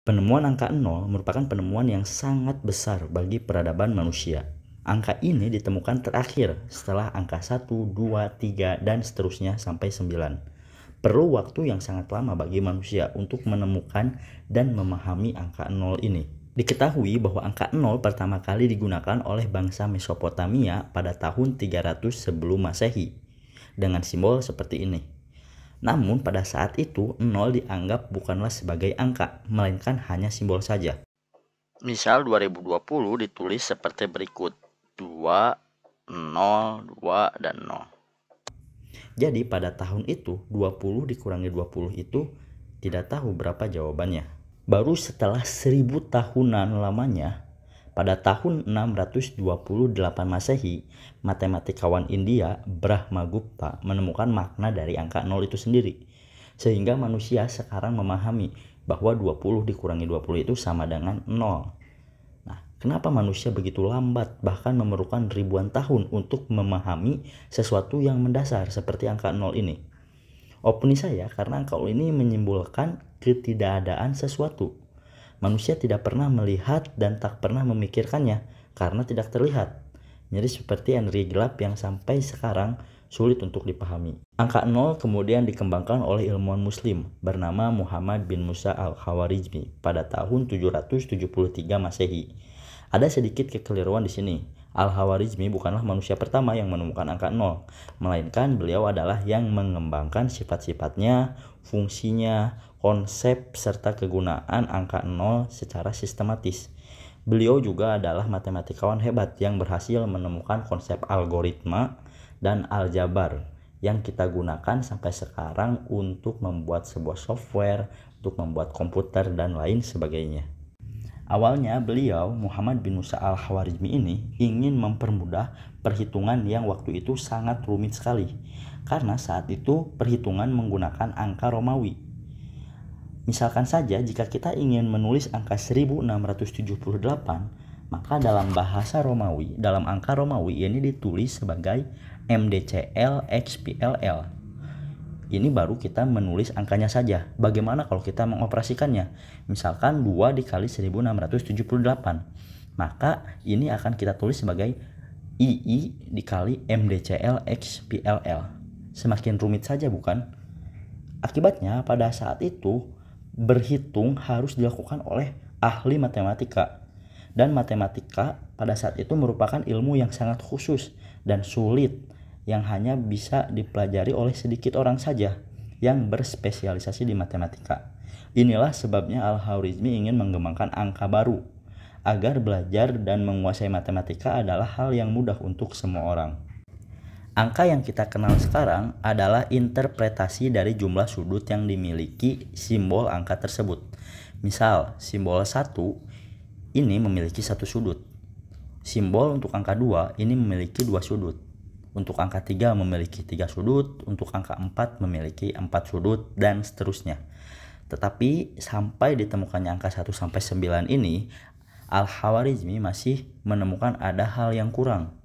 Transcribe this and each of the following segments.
Penemuan angka 0 merupakan penemuan yang sangat besar bagi peradaban manusia. Angka ini ditemukan terakhir setelah angka 1, 2, 3, dan seterusnya sampai 9. Perlu waktu yang sangat lama bagi manusia untuk menemukan dan memahami angka 0 ini. Diketahui bahwa angka 0 pertama kali digunakan oleh bangsa Mesopotamia pada tahun 300 sebelum Masehi dengan simbol seperti ini. Namun pada saat itu 0 dianggap bukanlah sebagai angka, melainkan hanya simbol saja. Misal 2020 ditulis seperti berikut: 2, 0, 2, dan 0. Jadi pada tahun itu 20 dikurangi 20 itu tidak tahu berapa jawabannya. Baru setelah 1000 tahunan lamanya, pada tahun 628 Masehi, matematikawan India Brahmagupta menemukan makna dari angka 0 itu sendiri. Sehingga manusia sekarang memahami bahwa 20 dikurangi 20 itu sama dengan 0. Nah, kenapa manusia begitu lambat bahkan memerlukan ribuan tahun untuk memahami sesuatu yang mendasar seperti angka 0 ini? Opini saya karena angka 0 ini menyimbolkan ketidakadaan sesuatu. Manusia tidak pernah melihat dan tak pernah memikirkannya karena tidak terlihat. Jadi seperti energi gelap yang sampai sekarang sulit untuk dipahami. Angka 0 kemudian dikembangkan oleh ilmuwan muslim bernama Muhammad bin Musa al-Khawarizmi pada tahun 773 Masehi. Ada sedikit kekeliruan di sini. Al-Khawarizmi bukanlah manusia pertama yang menemukan angka 0, melainkan beliau adalah yang mengembangkan sifat-sifatnya, fungsinya, konsep, serta kegunaan angka 0 secara sistematis. Beliau juga adalah matematikawan hebat yang berhasil menemukan konsep algoritma dan aljabar yang kita gunakan sampai sekarang untuk membuat sebuah software, untuk membuat komputer, dan lain sebagainya. Awalnya beliau, Muhammad bin Musa al-Khawarizmi ini, ingin mempermudah perhitungan yang waktu itu sangat rumit sekali. Karena saat itu perhitungan menggunakan angka Romawi. Misalkan saja jika kita ingin menulis angka 1678, maka dalam bahasa Romawi, dalam angka Romawi ini ditulis sebagai MDCL XPLL. Ini baru kita menulis angkanya saja. Bagaimana kalau kita mengoperasikannya? Misalkan 2 dikali 1678. Maka ini akan kita tulis sebagai II dikali MDCL XPLL. Semakin rumit saja bukan? Akibatnya pada saat itu berhitung harus dilakukan oleh ahli matematika. Dan matematika pada saat itu merupakan ilmu yang sangat khusus dan sulit yang hanya bisa dipelajari oleh sedikit orang saja yang berspesialisasi di matematika. Inilah sebabnya Al-Khawarizmi ingin mengembangkan angka baru agar belajar dan menguasai matematika adalah hal yang mudah untuk semua orang. Angka yang kita kenal sekarang adalah interpretasi dari jumlah sudut yang dimiliki simbol angka tersebut. Misal, simbol 1 ini memiliki 1 sudut. Simbol untuk angka 2 ini memiliki 2 sudut. Untuk angka 3 memiliki 3 sudut, untuk angka 4 memiliki 4 sudut, dan seterusnya. Tetapi sampai ditemukannya angka 1 sampai 9 ini, Al-Khawarizmi masih menemukan ada hal yang kurang.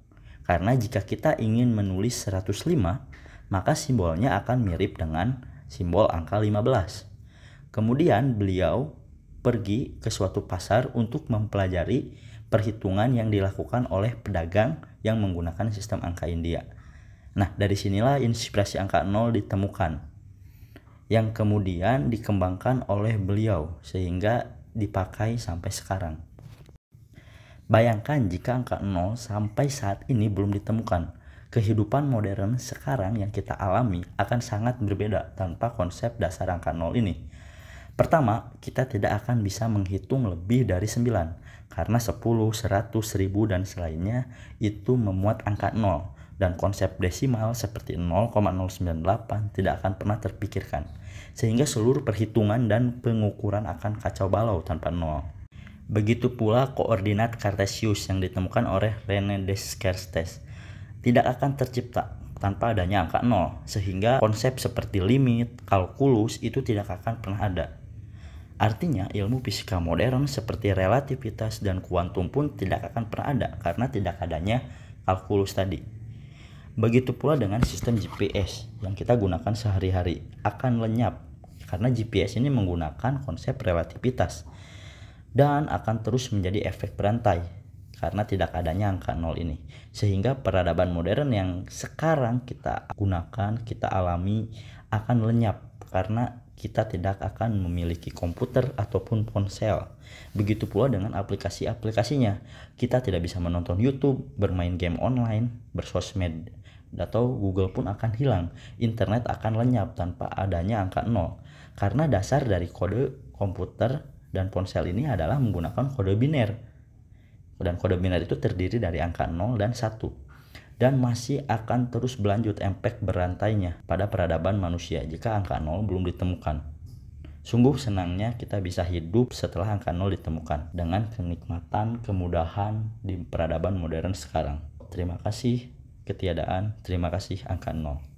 Karena jika kita ingin menulis 105, maka simbolnya akan mirip dengan simbol angka 15. Kemudian beliau pergi ke suatu pasar untuk mempelajari perhitungan yang dilakukan oleh pedagang yang menggunakan sistem angka India. Nah, dari sinilah inspirasi angka 0 ditemukan, yang kemudian dikembangkan oleh beliau sehingga dipakai sampai sekarang. Bayangkan jika angka 0 sampai saat ini belum ditemukan, kehidupan modern sekarang yang kita alami akan sangat berbeda tanpa konsep dasar angka 0 ini. Pertama, kita tidak akan bisa menghitung lebih dari 9 karena 10, 100, 1000 dan selainnya itu memuat angka 0 dan konsep desimal seperti 0,098 tidak akan pernah terpikirkan. Sehingga seluruh perhitungan dan pengukuran akan kacau balau tanpa 0. Begitu pula koordinat Cartesius yang ditemukan oleh René Descartes tidak akan tercipta tanpa adanya angka 0, sehingga konsep seperti limit, kalkulus itu tidak akan pernah ada. Artinya ilmu fisika modern seperti relativitas dan kuantum pun tidak akan pernah ada karena tidak adanya kalkulus tadi. Begitu pula dengan sistem GPS yang kita gunakan sehari-hari akan lenyap karena GPS ini menggunakan konsep relativitas. dan akan terus menjadi efek berantai karena tidak adanya angka 0 ini. Sehingga peradaban modern yang sekarang kita gunakan, kita alami akan lenyap karena kita tidak akan memiliki komputer ataupun ponsel. Begitu pula dengan aplikasi-aplikasinya. Kita tidak bisa menonton YouTube, bermain game online, bersosmed, atau Google pun akan hilang. Internet akan lenyap tanpa adanya angka 0. Karena dasar dari kode komputer dan ponsel ini adalah menggunakan kode biner. Dan kode biner itu terdiri dari angka 0 dan 1. Dan masih akan terus berlanjut impact berantainya pada peradaban manusia jika angka 0 belum ditemukan. Sungguh senangnya kita bisa hidup setelah angka 0 ditemukan dengan kenikmatan, kemudahan di peradaban modern sekarang. Terima kasih ketiadaan, terima kasih angka 0.